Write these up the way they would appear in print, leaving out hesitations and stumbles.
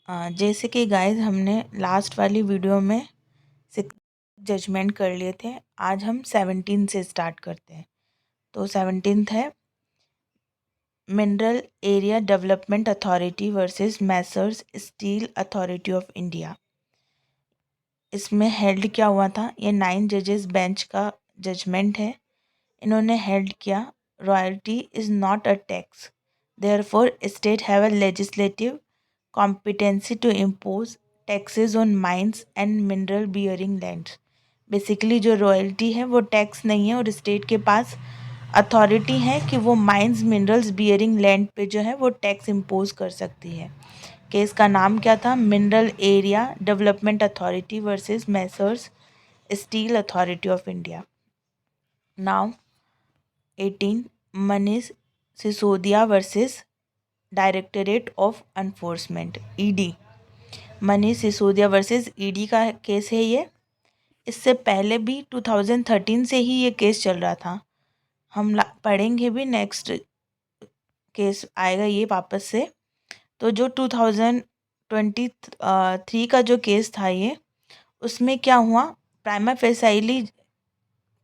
जैसे कि गाइस हमने लास्ट वाली वीडियो में सिक्स जजमेंट कर लिए थे। आज हम 17 से स्टार्ट करते हैं। तो 17th है Mineral Area Development Authority versus Messrs Steel Authority of India. इसमें हेल्ड क्या हुआ था, ये 9 जजेस बेंच का जजमेंट है। इन्होंने हेल्ड किया royalty is not a tax, therefore state have a legislative competency to impose taxes on mines and mineral bearing lands। Basically जो रॉयल्टी है वो टैक्स नहीं है और स्टेट के पास अथॉरिटी है कि वो माइंस मिनरल्स बियरिंग लैंड पे जो है वो टैक्स इम्पोज कर सकती है। केस का नाम क्या था, mineral Area Development Authority versus Messrs Steel Authority of India. Now 18 Manish Sisodia versus directorate of enforcement ED. Manish Sisodia versus ED का केस है ये। इससे पहले भी 2013 से ही ये केस चल रहा था। हम पढ़ेंगे भी, नेक्स्ट केस आएगा ये वापस से। तो जो 2023 का जो केस था ये, उसमें क्या हुआ, प्राइमा फेसाइली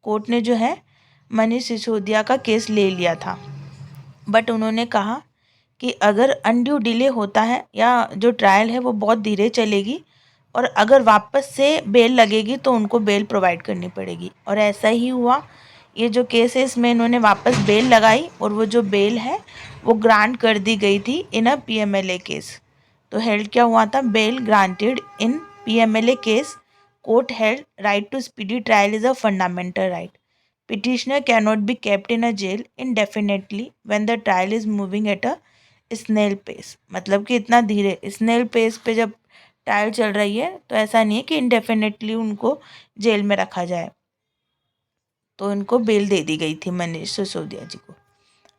कोर्ट ने जो है मनीष सिसोदिया का केस ले लिया था। बट उन्होंने कहा कि अगर अनड्यू डिले होता है या जो ट्रायल है वो बहुत धीरे चलेगी और अगर वापस से बेल लगेगी तो उनको बेल प्रोवाइड करनी पड़ेगी। और ऐसा ही हुआ। ये जो केस है इसमें इन्होंने वापस बेल लगाई और वो जो बेल है वो ग्रांट कर दी गई थी इन अ पीएमएलए केस। तो हेल्ड क्या हुआ था, bail granted in PMLA case, court held right to speedy trial is a fundamental right. Petitioner cannot be kept in a jail indefinitely when the trial is moving at a snail pace. मतलब कि इतना धीरे snail pace पे जब trial चल रही है तो ऐसा नहीं है कि इंडेफिनेटली उनको जेल में रखा जाए। तो इनको बेल दे दी गई थी मनीष सिसोदिया जी को।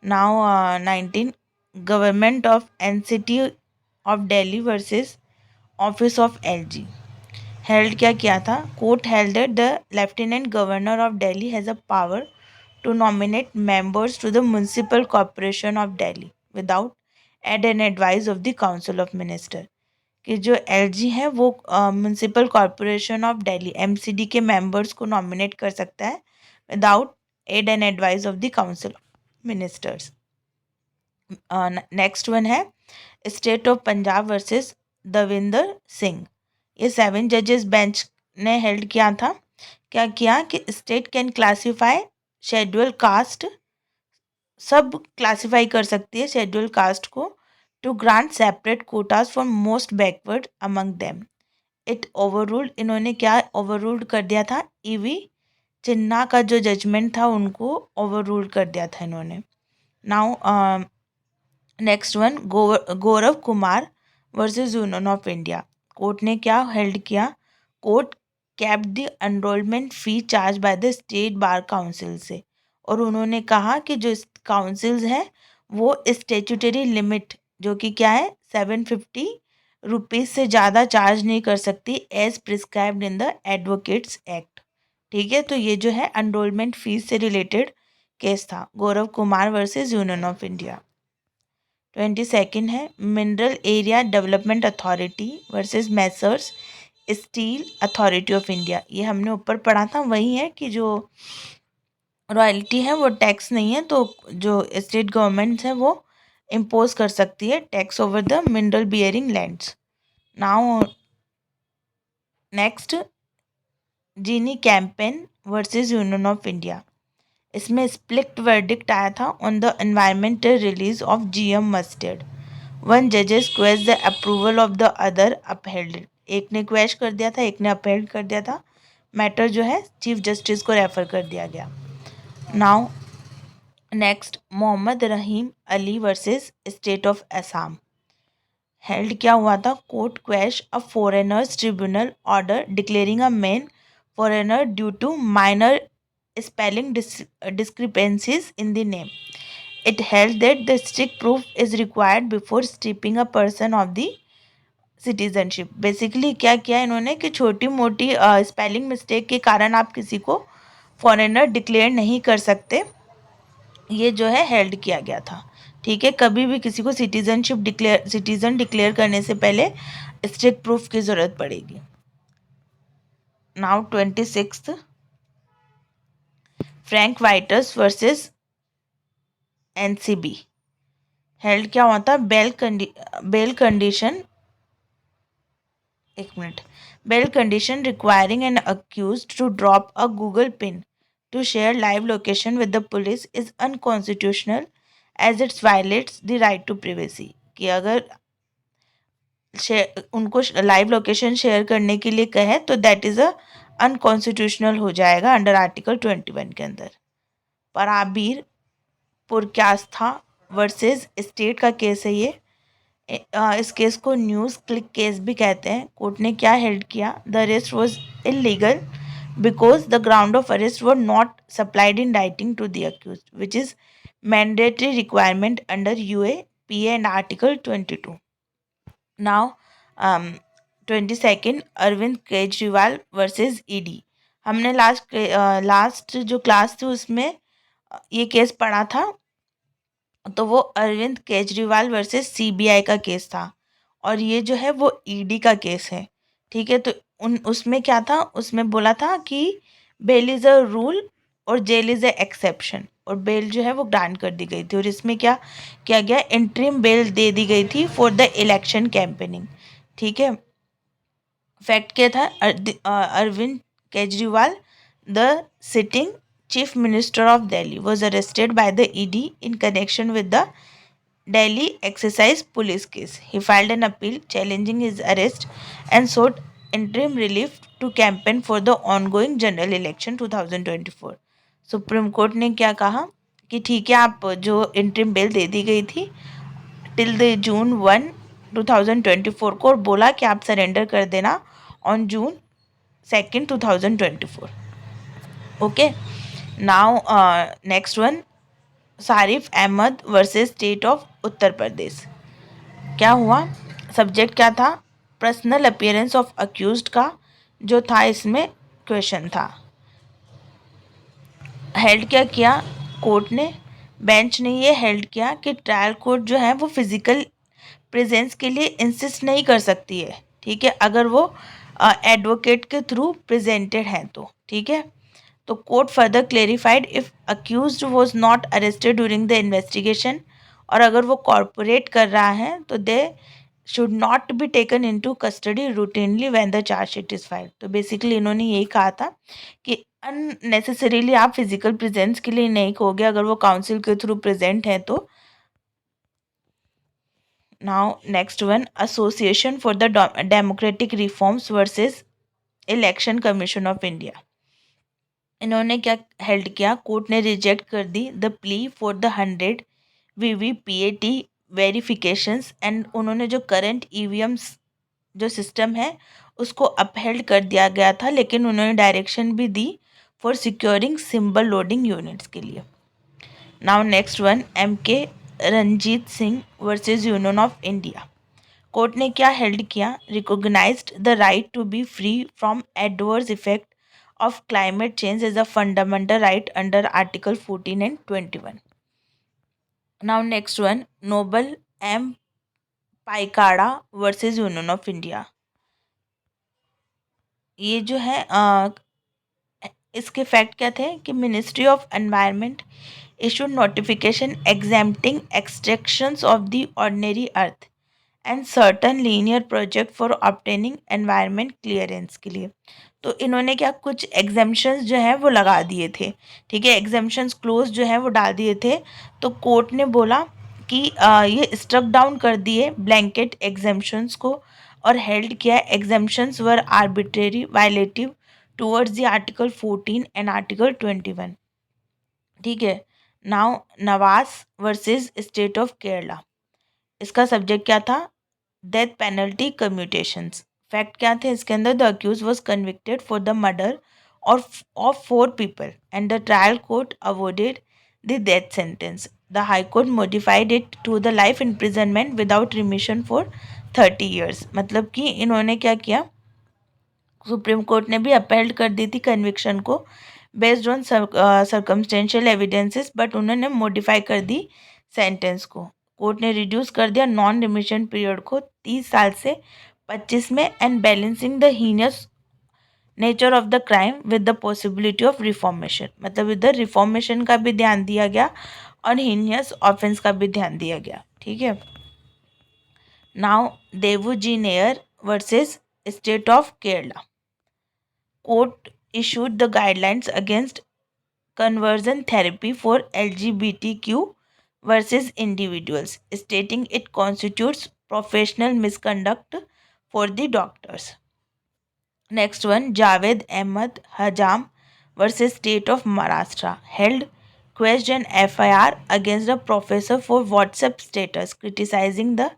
Now 19 government of NCT of Delhi versus office of LG. Held क्या किया था, court held that the lieutenant governor of Delhi has a power to nominate members to the Municipal Corporation of Delhi without aid and advice of the Council of Minister। कि जो LG है वो municipal corporation of Delhi MCD के members को nominate कर सकता है without aid and advice of the council of ministers. Next one है State of Punjab versus Davinder Singh. ये 7 जजेस बेंच ने हेल्ड किया था। क्या किया कि state can classify schedule caste, sub classify कर सकती है शेड्यूल कास्ट को, to grant separate quotas for most backward among them. It overruled, इन्होंने क्या ओवररूल्ड कर दिया था, ईवी चिन्ना का जो जजमेंट था उनको ओवररूल्ड कर दिया था इन्होंने। Now next one Gaurav Kumar versus union of India. Court ने क्या हेल्ड किया, court capped the enrolment fee charge by the state bar council से। और उन्होंने कहा कि जो काउंसिल्स हैं वो स्टेचुटरी लिमिट जो कि क्या है 750 रुपीज़ से ज़्यादा चार्ज नहीं कर सकती as prescribed in the advocates act. ठीक है, तो ये जो है एनरोलमेंट फीस से रिलेटेड केस था, Gaurav Kumar versus union of India. 22 है Mineral Area Development Authority versus Messrs Steel Authority of India. ये हमने ऊपर पढ़ा था, वही है कि जो रॉयल्टी है वो टैक्स नहीं है, तो जो स्टेट गवर्नमेंट है वो इम्पोज कर सकती है tax over the mineral bearing lands. Now next Gene Campaign versus union of India. इसमें स्प्लिट वर्डिक्ट आया था on the environmental release of GM mustard. One जजेस question the approval of the other upheld. एक ने question कर दिया था, एक ने अपहेल्ड कर दिया था। मैटर जो है चीफ जस्टिस को रेफर कर दिया गया। Now next Mohammad Rahim Ali versus state of Assam. Held क्या हुआ था, court quash a foreigners tribunal order declaring a man foreigner due to minor spelling discrepancies in the name. It held that the strict proof is required before stripping a person of the citizenship। Basically क्या किया इन्होंने कि छोटी मोटी spelling mistake के कारण आप किसी को फॉरेनर डिक्लेयर नहीं कर सकते, ये जो है हेल्ड किया गया था। ठीक है, कभी भी किसी को सिटीजन डिक्लेयर करने से पहले स्ट्रिक्ट प्रूफ की ज़रूरत पड़ेगी। Now 26th, Frank Vitus versus NCB. Held क्या हुआ था? बेल कंडीशन, एक minute, bail condition requiring an accused to drop a Google pin to share live location with the police is unconstitutional as it violates the right to privacy। कि अगर उनको live location share करने के लिए कहे तो that is a unconstitutional हो जाएगा अंडर आर्टिकल 21 के अंदर। पराबीर पुरक्यास्था वर्सेस स्टेट का केस है ये। इस केस को न्यूज़ क्लिक केस भी कहते हैं। कोर्ट ने क्या हेल्ड किया? The arrest was illegal because the ground of arrest were not supplied in writing to the accused, which is mandatory requirement under UA, PA and Article 22। Now, um, 22nd, Arvind Kejriwal versus ED. हमने last जो class थी उसमें ये case पढ़ा था, तो वो Arvind Kejriwal versus CBI का केस था और ये जो है वो ईडी का केस है। ठीक है, तो उसमें क्या था? उसमें बोला था कि बेल इज़ अ रूल और जेल इज़ अ एक्सेप्शन, और बेल जो है वो ग्रांट कर दी गई थी। और इसमें क्या किया गया? इंटरिम बेल दे दी गई थी फॉर द इलेक्शन कैंपेनिंग। ठीक है, फैक्ट क्या था? Arvind Kejriwal, the sitting chief minister of Delhi, was arrested by the ED in connection with the Delhi exercise police case. He filed an appeal challenging his arrest and sought interim relief to campaign for the ongoing general election 2024। Supreme court ने क्या कहा कि ठीक है, आप जो interim bell दे दी गई थी टिल द June 1, 2024 को, और बोला कि आप सरेंडर कर देना on June 2, 2024। Okay, now next one, Sharif Ahmad versus state of Uttar Pradesh. क्या हुआ? सब्जेक्ट क्या था? पर्सनल अपीयरेंस ऑफ अक्यूज्ड का जो था इसमें क्वेश्चन था। हेल्ड क्या किया कोर्ट ने? बेंच ने ये हेल्ड किया कि ट्रायल कोर्ट जो है वो फिजिकल प्रेजेंस के लिए इंसिस्ट नहीं कर सकती है। ठीक है, अगर वो एडवोकेट के थ्रू प्रेजेंटेड है तो। ठीक है, तो court further clarified if accused was not arrested during the investigation, और अगर वो कॉर्पोरेट कर रहा है तो they should not be taken into custody routinely when the chargesheet is filed. तो बेसिकली इन्होंने यही कहा था कि अननेसेसरीली आप फिजिकल प्रेजेंस के लिए नहीं कहोगे अगर वो काउंसिल के थ्रू प्रेजेंट है तो। Now next one, Association for the democratic reforms versus Election Commission of India. इन्होंने क्या हेल्ड किया? कोर्ट ने रिजेक्ट कर दी the plea for the 100 VVPAT verifications, and उन्होंने जो करंट EVMs जो सिस्टम है उसको अपहेल्ड कर दिया गया था, लेकिन उन्होंने डायरेक्शन भी दी for securing symbol loading units के लिए। Now next one, MK Ranjit Singh versus union of India. Court ने क्या हेल्ड किया? Recognised the right to be free from adverse effect of climate change is a fundamental right under Article 14 and 21। Now next one, Noble M. Paikada versus Union of India। ये जो है इसके fact क्या थे कि ministry of environment issued notification exempting extractions of the ordinary earth and certain linear project for obtaining environment clearance के लिए। तो इन्होंने क्या कुछ एग्जेम्पशंस जो है वो लगा दिए थे। ठीक है, एग्जेम्पशंस क्लोज जो है वो डाल दिए थे। तो कोर्ट ने बोला कि ये स्ट्रक डाउन कर दिए ब्लैंकेट एग्जेम्पशंस को और हेल्ड किया exemptions were arbitrary violative towards the Article 14 and Article 21। ठीक है, now Navas versus state of Kerala. इसका सब्जेक्ट क्या था? Death penalty कम्यूटेशंस। फैक्ट क्या थे इसके अंदर? The accused was convicted for the murder of 4 people and the trial court awarded the death sentence. The high court modified it to the life imprisonment without remission for 30 years। मतलब कि इन्होंने क्या किया? Supreme court ने भी upheld कर दी थी conviction को based on circumstantial evidences, but उन्होंने मॉडिफाई कर दी सेंटेंस को। कोर्ट ने रिड्यूस कर दिया नॉन रिमिशन पीरियड को 30 साल से 25 में, and balancing the heinous nature of the crime with the possibility of reformation, मतलब इधर रिफॉर्मेशन का भी ध्यान दिया गया और हीनियस ऑफेंस का भी ध्यान दिया गया, ठीक है। Now Devu G Nair versus state of Kerala, court issued the guidelines against conversion therapy for LGBTQ versus individuals, stating it constitutes professional misconduct for the doctors. Next one, Javed Ahmed Hajam versus State of Maharashtra, held quashed an FIR against a professor for WhatsApp status criticizing the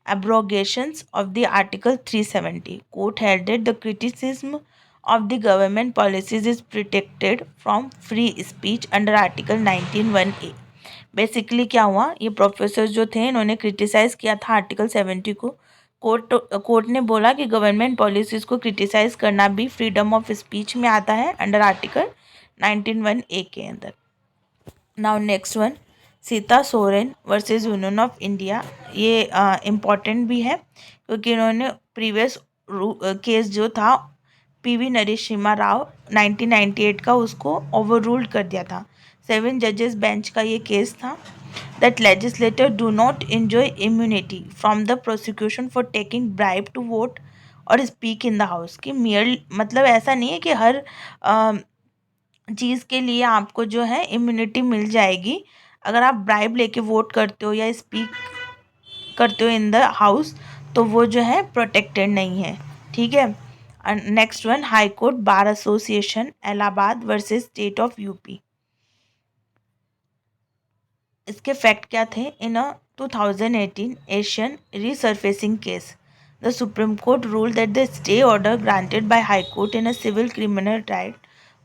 abrogations of the Article 370. Court held that the criticism of the government policies is protected from free speech under Article 19(1)(a. Basically क्या हुआ, ये professor जो थे इन्होंने criticise किया था article 70 को। Court ने बोला कि गवर्नमेंट पॉलिसीज़ को क्रिटिसाइज़ करना भी फ्रीडम ऑफ स्पीच में आता है अंडर आर्टिकल 19(1)(a के अंदर। Now next one, Sita Soren versus union of India. ये इम्पॉर्टेंट भी है क्योंकि इन्होंने प्रीवियस केस जो था पीवी नरसिम्हा राव 1998 का, उसको ओवर रूल्ड कर दिया था। 7 जजेस बेंच का ये केस था। That legislator do not enjoy immunity from the prosecution for taking bribe to vote और स्पीक इन द हाउस। की मेयर मतलब ऐसा नहीं है कि हर चीज़ के लिए आपको जो है इम्यूनिटी मिल जाएगी। अगर आप ब्राइब लेके वोट करते हो या स्पीक करते हो इन द हाउस तो वो जो है प्रोटेक्टेड नहीं है, ठीक है। Next one, high court bar association Allahabad versus state of UP. इसके फैक्ट क्या थे? इन अ 2018 Asian resurfacing case, the Supreme Court ruled that the stay order granted by High Court in a civil criminal trial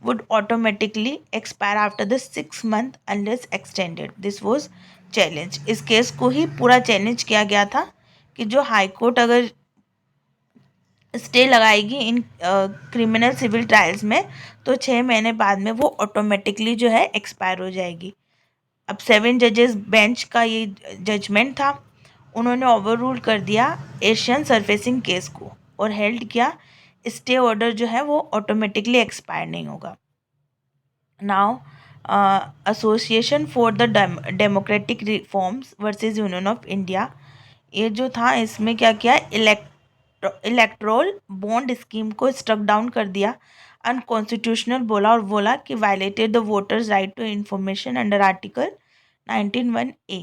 would automatically expire after the 6 month unless extended. This was challenge. इस case को ही पूरा challenge किया गया था कि जो high court अगर stay लगाएगी इन क्रिमिनल सिविल ट्रायल्स में तो 6 महीने बाद में वो ऑटोमेटिकली जो है एक्सपायर हो जाएगी। अब 7 जजेस बेंच का ये जजमेंट था, उन्होंने ओवर रूल कर दिया एशियन सरफेसिंग केस को और हेल्ड किया स्टे ऑर्डर जो है वो ऑटोमेटिकली एक्सपायर नहीं होगा। Now association for the democratic reforms versus union of India, ये जो था इसमें क्या किया, इलेक्ट्रोल बॉन्ड स्कीम को स्ट्रक डाउन कर दिया, अनकॉन्स्टिट्यूशनल बोला और बोला कि violated the voters right to information under article 19(1)(a।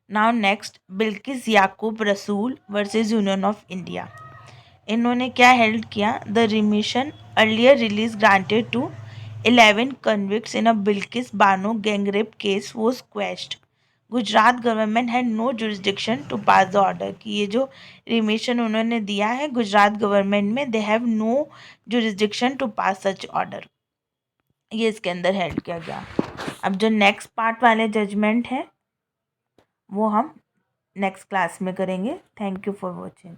Now next, Bilkis Yakub Rasool versus union of India. इन्होंने क्या हेल्ड किया, the remission earlier release granted to 11 convicts in a Bilkis Bano gang rape case was quashed. Gujarat government had no jurisdiction to pass the order, कि ये जो remission उन्होंने दिया है Gujarat government में, they have no jurisdiction to pass such order, ये इसके अंदर हेल्ड किया गया। अब जो नेक्स्ट पार्ट वाले जजमेंट हैं वो हम नेक्स्ट क्लास में करेंगे। Thank you for watching.